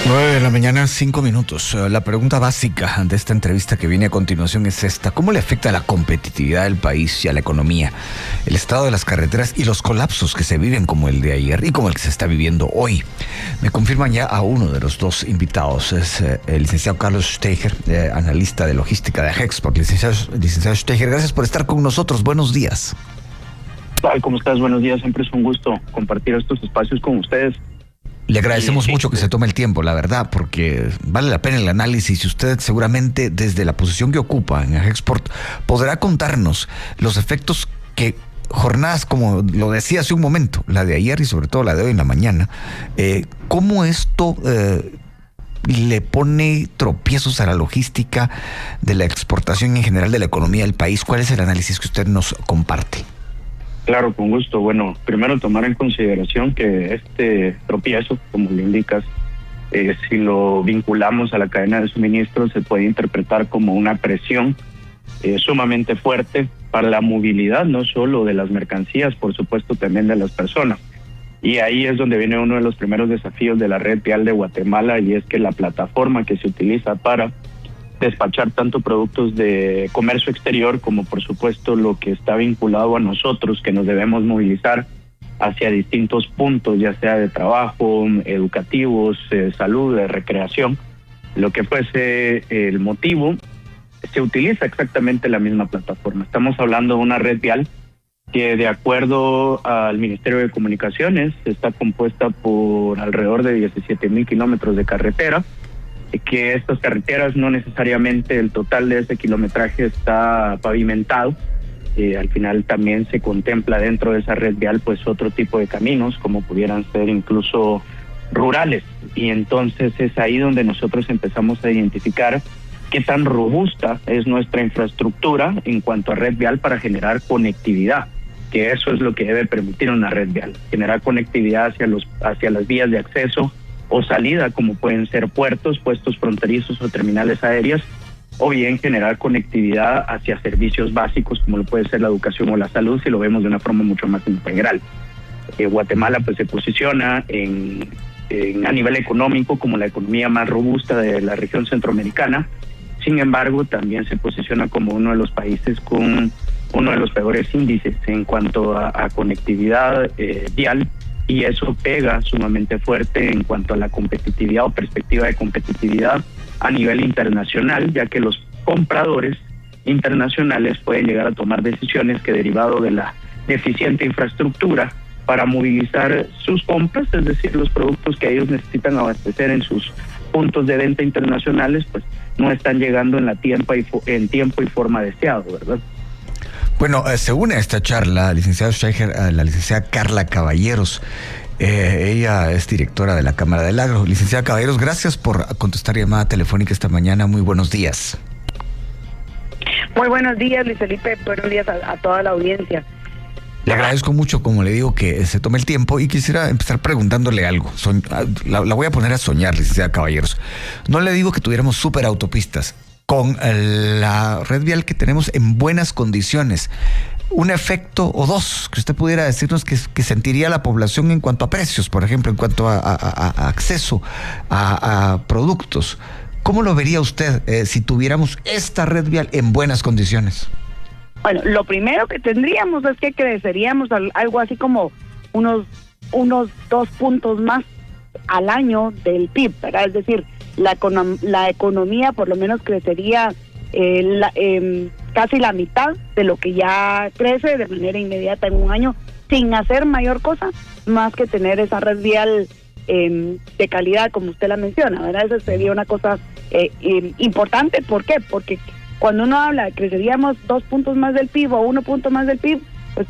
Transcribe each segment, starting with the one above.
9 de la mañana, 5 minutos. La pregunta básica de esta entrevista que viene a continuación es esta: ¿cómo le afecta a la competitividad del país y a la economía el estado de las carreteras y los colapsos que se viven como el de ayer y como el que se está viviendo hoy? Me confirman ya a uno de los dos invitados, es el licenciado Carlos Steiger, analista de logística de Agexport. Licenciado Steiger, gracias por estar con nosotros. Buenos días. ¿Cómo estás? Buenos días. Siempre es un gusto compartir estos espacios con ustedes. Le agradecemos mucho que se tome el tiempo, la verdad, porque vale la pena el análisis y usted seguramente desde la posición que ocupa en Agexport podrá contarnos los efectos que jornadas, como lo decía hace un momento, la de ayer y sobre todo la de hoy en la mañana, cómo esto le pone tropiezos a la logística de la exportación en general de la economía del país. ¿Cuál es el análisis que usted nos comparte? Claro, con gusto. Bueno, primero tomar en consideración que este tropiezo, como le indicas, si lo vinculamos a la cadena de suministro, se puede interpretar como una presión sumamente fuerte para la movilidad, no solo de las mercancías, por supuesto también de las personas. Y ahí es donde viene uno de los primeros desafíos de la red vial de Guatemala, y es que la plataforma que se utiliza para despachar tanto productos de comercio exterior como por supuesto lo que está vinculado a nosotros, que nos debemos movilizar hacia distintos puntos, ya sea de trabajo, educativos, salud, de recreación, lo que fuese el motivo, se utiliza exactamente la misma plataforma. Estamos hablando de una red vial que, de acuerdo al Ministerio de Comunicaciones, está compuesta por alrededor de 17,000 kilómetros de carretera, que estas carreteras no necesariamente el total de ese kilometraje está pavimentado. Al final también se contempla dentro de esa red vial pues otro tipo de caminos, como pudieran ser incluso rurales, y entonces es ahí donde nosotros empezamos a identificar qué tan robusta es nuestra infraestructura en cuanto a red vial para generar conectividad, que eso es lo que debe permitir una red vial, generar conectividad hacia las vías de acceso o salida, como pueden ser puertos, puestos fronterizos o terminales aéreas, o bien generar conectividad hacia servicios básicos, como lo puede ser la educación o la salud, si lo vemos de una forma mucho más integral. Guatemala pues se posiciona a nivel económico como la economía más robusta de la región centroamericana. Sin embargo, también se posiciona como uno de los países con uno de los peores índices en cuanto a conectividad vial, y eso pega sumamente fuerte en cuanto a la competitividad o perspectiva de competitividad a nivel internacional, ya que los compradores internacionales pueden llegar a tomar decisiones que, derivado de la deficiente infraestructura para movilizar sus compras, es decir, los productos que ellos necesitan abastecer en sus puntos de venta internacionales, pues no están llegando en tiempo y forma deseado, ¿verdad? Bueno, se une a esta charla, licenciado Steiger, a la licenciada Carla Caballeros. Ella es directora de la Cámara del Agro. Licenciada Caballeros, gracias por contestar llamada telefónica esta mañana. Muy buenos días. Muy buenos días, Luis Felipe. Buenos días a toda la audiencia. Le agradezco mucho, como le digo, que se tome el tiempo, y quisiera empezar preguntándole algo. La voy a poner a soñar, licenciada Caballeros. No le digo que tuviéramos superautopistas. Con la red vial que tenemos en buenas condiciones, un efecto o dos que usted pudiera decirnos que sentiría la población en cuanto a precios, por ejemplo, en cuanto a acceso a productos. ¿Cómo lo vería usted si tuviéramos esta red vial en buenas condiciones? Bueno, lo primero que tendríamos es que creceríamos algo así como unos 2 puntos más al año del PIB, ¿verdad? Es decir, la economía por lo menos crecería casi la mitad de lo que ya crece de manera inmediata en un año, sin hacer mayor cosa más que tener esa red vial de calidad, como usted la menciona, ¿verdad? Eso sería una cosa importante. ¿Por qué? Porque cuando uno habla de creceríamos 2 puntos más del PIB o 1 punto más del PIB, pues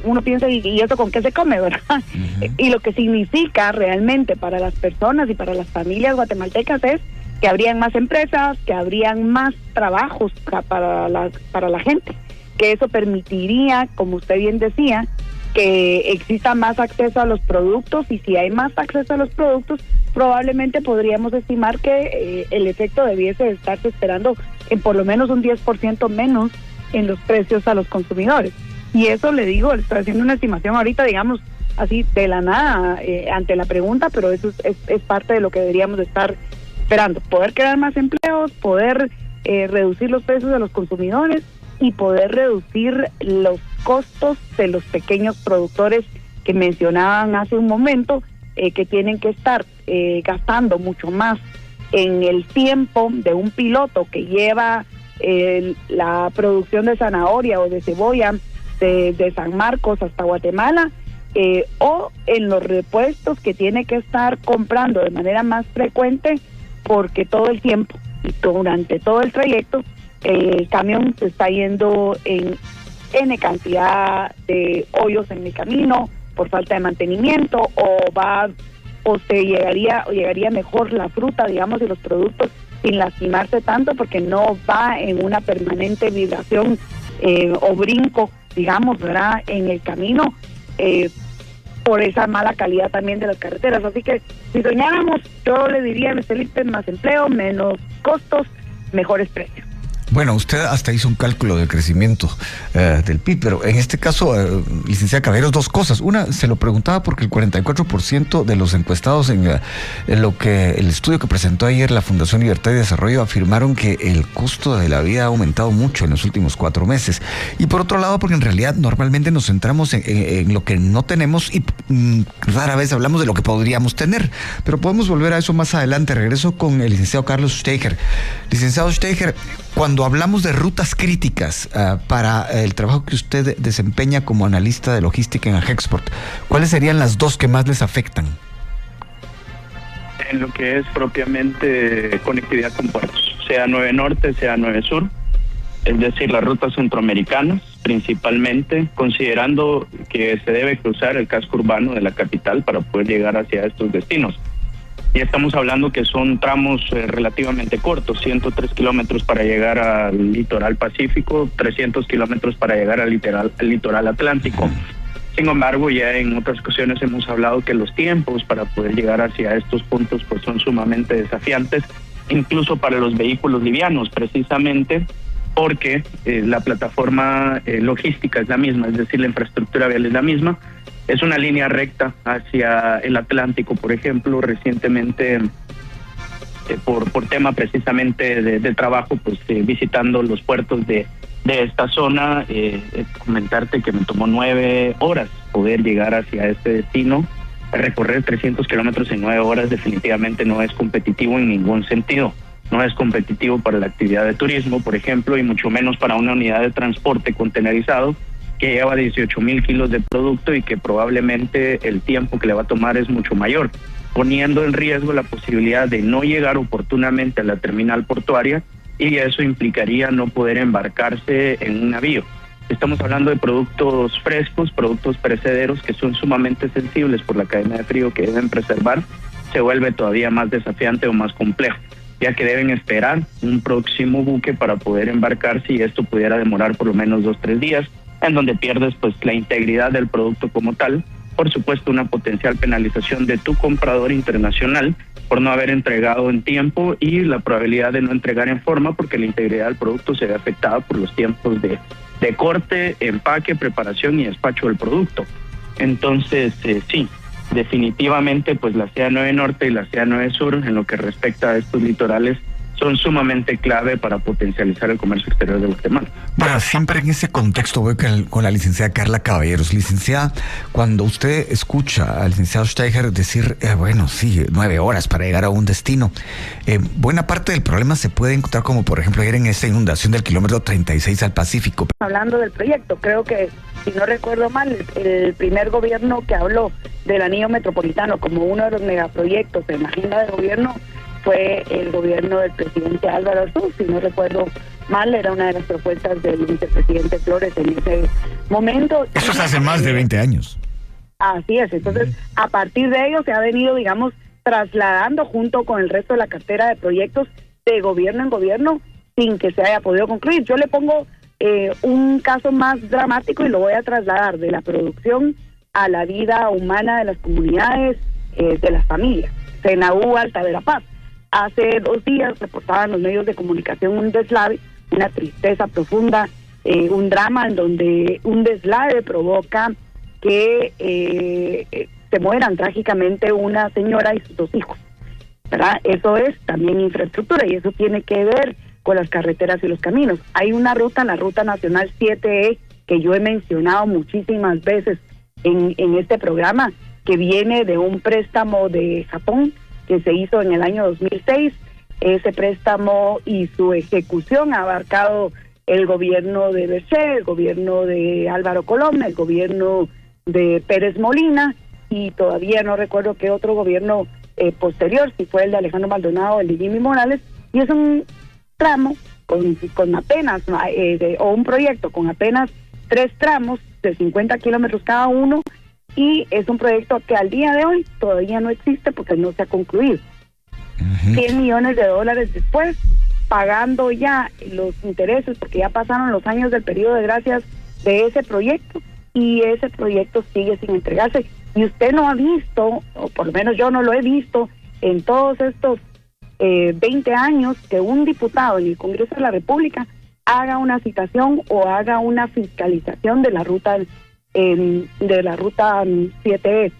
uno piensa, ¿y eso con qué se come, verdad? Uh-huh. Y lo que significa realmente para las personas y para las familias guatemaltecas es que habrían más empresas, que habrían más trabajos para la gente, que eso permitiría, como usted bien decía, que exista más acceso a los productos, y si hay más acceso a los productos, probablemente podríamos estimar que el efecto debiese estarse esperando en por lo menos un 10% menos en los precios a los consumidores. Y eso, le digo, le estoy haciendo una estimación ahorita, digamos, así de la nada ante la pregunta, pero eso es parte de lo que deberíamos de estar esperando. Poder crear más empleos, poder reducir los precios de los consumidores y poder reducir los costos de los pequeños productores que mencionaban hace un momento, que tienen que estar gastando mucho más en el tiempo de un piloto que lleva la producción de zanahoria o de cebolla de San Marcos hasta Guatemala, o en los repuestos que tiene que estar comprando de manera más frecuente, porque todo el tiempo y durante todo el trayecto el camión se está yendo en N cantidad de hoyos en el camino por falta de mantenimiento, o llegaría mejor la fruta, digamos, y los productos sin lastimarse tanto, porque no va en una permanente vibración o brinco, digamos, ¿verdad?, en el camino, por esa mala calidad también de las carreteras. Así que si soñáramos, yo le diría a Felipe, más empleo, menos costos, mejores precios. Bueno, usted hasta hizo un cálculo del crecimiento del PIB, pero en este caso, licenciada Caballeros, dos cosas. Una, se lo preguntaba porque el 44% de los encuestados en lo que el estudio que presentó ayer la Fundación Libertad y Desarrollo afirmaron que el costo de la vida ha aumentado mucho en los últimos 4 meses. Y por otro lado, porque en realidad normalmente nos centramos en lo que no tenemos y rara vez hablamos de lo que podríamos tener. Pero podemos volver a eso más adelante. Regreso con el licenciado Carlos Steiger. Licenciado Steiger, cuando hablamos de rutas críticas para el trabajo que usted desempeña como analista de logística en Agexport, ¿cuáles serían las dos que más les afectan? En lo que es propiamente conectividad con puertos, sea 9 Norte, sea 9 Sur, es decir, las rutas centroamericanas, principalmente, considerando que se debe cruzar el casco urbano de la capital para poder llegar hacia estos destinos. Y estamos hablando que son tramos relativamente cortos, 103 kilómetros para llegar al litoral pacífico, 300 kilómetros para llegar al litoral atlántico. Sin embargo, ya en otras ocasiones hemos hablado que los tiempos para poder llegar hacia estos puntos pues son sumamente desafiantes, incluso para los vehículos livianos, precisamente porque la plataforma logística es la misma, es decir, la infraestructura vial es la misma. Es una línea recta hacia el Atlántico, por ejemplo. Recientemente, por tema precisamente de trabajo, pues visitando los puertos de esta zona, comentarte que me tomó 9 horas poder llegar hacia este destino. Recorrer 300 kilómetros en 9 horas definitivamente no es competitivo en ningún sentido. No es competitivo para la actividad de turismo, por ejemplo, y mucho menos para una unidad de transporte contenerizado que lleva 18,000 kilos de producto y que probablemente el tiempo que le va a tomar es mucho mayor, poniendo en riesgo la posibilidad de no llegar oportunamente a la terminal portuaria, y eso implicaría no poder embarcarse en un navío. Estamos hablando de productos frescos, productos perecederos que son sumamente sensibles por la cadena de frío que deben preservar. Se vuelve todavía más desafiante o más complejo, ya que deben esperar un próximo buque para poder embarcarse, y esto pudiera demorar por lo menos 2-3 días, en donde pierdes pues la integridad del producto como tal, por supuesto una potencial penalización de tu comprador internacional por no haber entregado en tiempo, y la probabilidad de no entregar en forma porque la integridad del producto se ve afectada por los tiempos de corte, empaque, preparación y despacho del producto. Entonces, sí, definitivamente pues la CA9 Norte y la CA9 Sur, en lo que respecta a estos litorales, son sumamente clave para potencializar el comercio exterior de Guatemala. Bueno, siempre en ese contexto voy con la licenciada Carla Caballeros. Licenciada, cuando usted escucha al licenciado Steiger decir, bueno, sí, 9 horas para llegar a un destino, buena parte del problema se puede encontrar, como por ejemplo ayer en esa inundación del kilómetro 36 al Pacífico. Hablando del proyecto, creo que, si no recuerdo mal, el primer gobierno que habló del anillo metropolitano como uno de los megaproyectos en la agenda de gobierno fue el gobierno del presidente Álvaro Arzú. Si no recuerdo mal, era una de las propuestas del vicepresidente Flores en ese momento. Eso es hace más de 20 años. Así es. Entonces, a partir de ello se ha venido, digamos, trasladando junto con el resto de la cartera de proyectos de gobierno en gobierno sin que se haya podido concluir. Yo le pongo un caso más dramático y lo voy a trasladar de la producción a la vida humana de las comunidades, de las familias. Senaú Alta Verapaz. Hace 2 días reportaban los medios de comunicación un deslave, una tristeza profunda, un drama en donde un deslave provoca que se mueran trágicamente una señora y sus 2 hijos, ¿verdad? Eso es también infraestructura y eso tiene que ver con las carreteras y los caminos. Hay una ruta, la Ruta Nacional 7E, que yo he mencionado muchísimas veces en este programa, que viene de un préstamo de Japón que se hizo en el año 2006. Ese préstamo y su ejecución ha abarcado el gobierno de Berché, el gobierno de Álvaro Colón, el gobierno de Pérez Molina, y todavía no recuerdo qué otro gobierno posterior, si fue el de Alejandro Maldonado o el de Jimmy Morales, y es un tramo con apenas, o un proyecto con apenas 3 tramos de 50 kilómetros cada uno, y es un proyecto que al día de hoy todavía no existe porque no se ha concluido. 100 millones de dólares después, pagando ya los intereses, porque ya pasaron los años del periodo de gracias de ese proyecto, y ese proyecto sigue sin entregarse. Y usted no ha visto, o por lo menos yo no lo he visto, en todos estos 20 años, que un diputado en el Congreso de la República haga una citación o haga una fiscalización de la ruta 7E,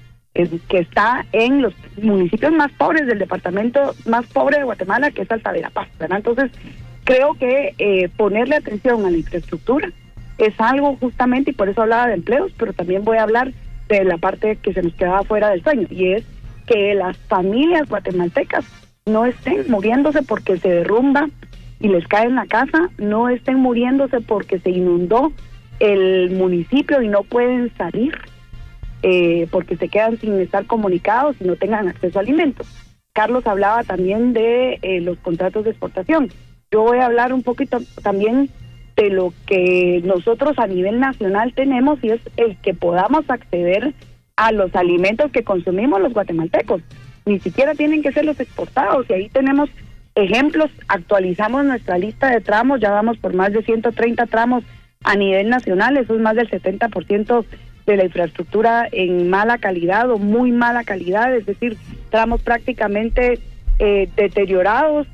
que está en los municipios más pobres del departamento más pobre de Guatemala, que es Alta Verapaz, ¿verdad? Entonces, creo que ponerle atención a la infraestructura es algo justamente, y por eso hablaba de empleos, pero también voy a hablar de la parte que se nos quedaba fuera del sueño, y es que las familias guatemaltecas no estén muriéndose porque se derrumba y les cae en la casa, no estén muriéndose porque se inundó el municipio y no pueden salir, porque se quedan sin estar comunicados y no tengan acceso a alimentos. Carlos hablaba también de los contratos de exportación. Yo voy a hablar un poquito también de lo que nosotros a nivel nacional tenemos, y es el que podamos acceder a los alimentos que consumimos los guatemaltecos. Ni siquiera tienen que ser los exportados, y ahí tenemos ejemplos. Actualizamos nuestra lista de tramos, ya vamos por más de 130 tramos a nivel nacional. Eso es más del 70% de la infraestructura en mala calidad o muy mala calidad, es decir, tramos prácticamente deteriorados.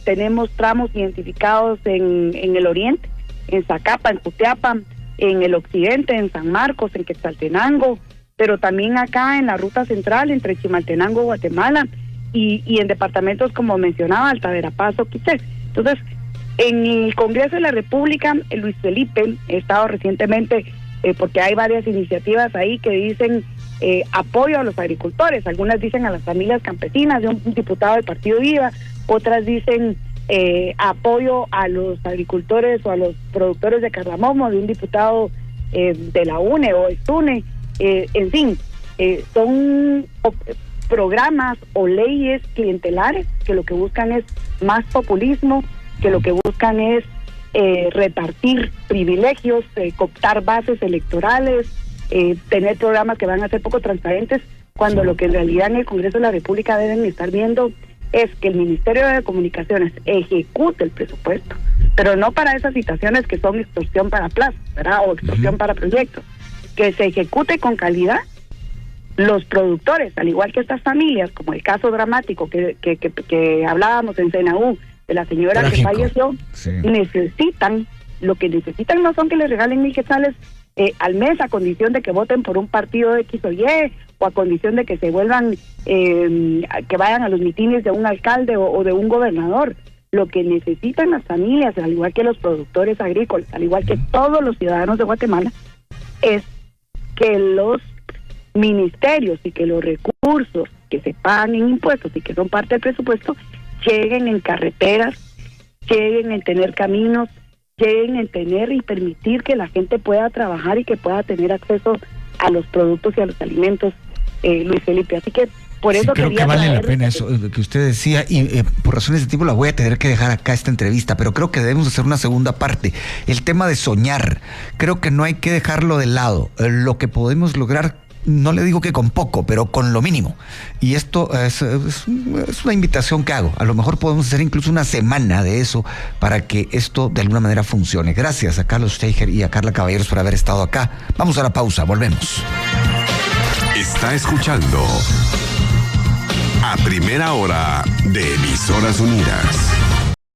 Tenemos tramos identificados en el oriente, en Zacapa, en Jutiapa, en el occidente, en San Marcos, en Quetzaltenango, pero también acá en la ruta central entre Chimaltenango, Guatemala, y en departamentos como mencionaba, Alta Verapaz o Quiché. Entonces, en el Congreso de la República, Luis Felipe, he estado recientemente, porque hay varias iniciativas ahí que dicen apoyo a los agricultores, algunas dicen a las familias campesinas, de un diputado del Partido Viva, otras dicen apoyo a los agricultores o a los productores de cardamomo, de un diputado de la UNE o ESUNE, en fin, son programas o leyes clientelares que lo que buscan es más populismo, que lo que buscan es repartir privilegios, cooptar bases electorales, tener programas que van a ser poco transparentes, cuando lo que en realidad en el Congreso de la República deben estar viendo es que el Ministerio de Comunicaciones ejecute el presupuesto, pero no para esas situaciones que son extorsión para plazos, ¿verdad? O extorsión para proyectos, que se ejecute con calidad. Los productores, al igual que estas familias, como el caso dramático que hablábamos en CNU, de la señora Trágico, que falleció, sí, necesitan, lo que necesitan no son que les regalen 1,000 quetzales al mes a condición de que voten por un partido X o Y, o a condición de que se vuelvan, que vayan a los mitines de un alcalde o de un gobernador. Lo que necesitan las familias, al igual que los productores agrícolas, al igual que todos los ciudadanos de Guatemala, es que los ministerios y que los recursos que se pagan en impuestos y que son parte del presupuesto lleguen en carreteras, lleguen en tener caminos, lleguen en tener y permitir que la gente pueda trabajar y que pueda tener acceso a los productos y a los alimentos, Luis Felipe. Así que por eso creo que vale la pena eso que usted decía, y por razones de tiempo la voy a tener que dejar acá esta entrevista, pero creo que debemos hacer una segunda parte. El tema de soñar, creo que no hay que dejarlo de lado. Lo que podemos lograr, no le digo que con poco, pero con lo mínimo. Y esto es una invitación que hago. A lo mejor podemos hacer incluso una semana de eso para que esto de alguna manera funcione. Gracias a Carlos Steiger y a Carla Caballeros por haber estado acá. Vamos a la pausa, volvemos. Está escuchando A Primera Hora de Emisoras Unidas.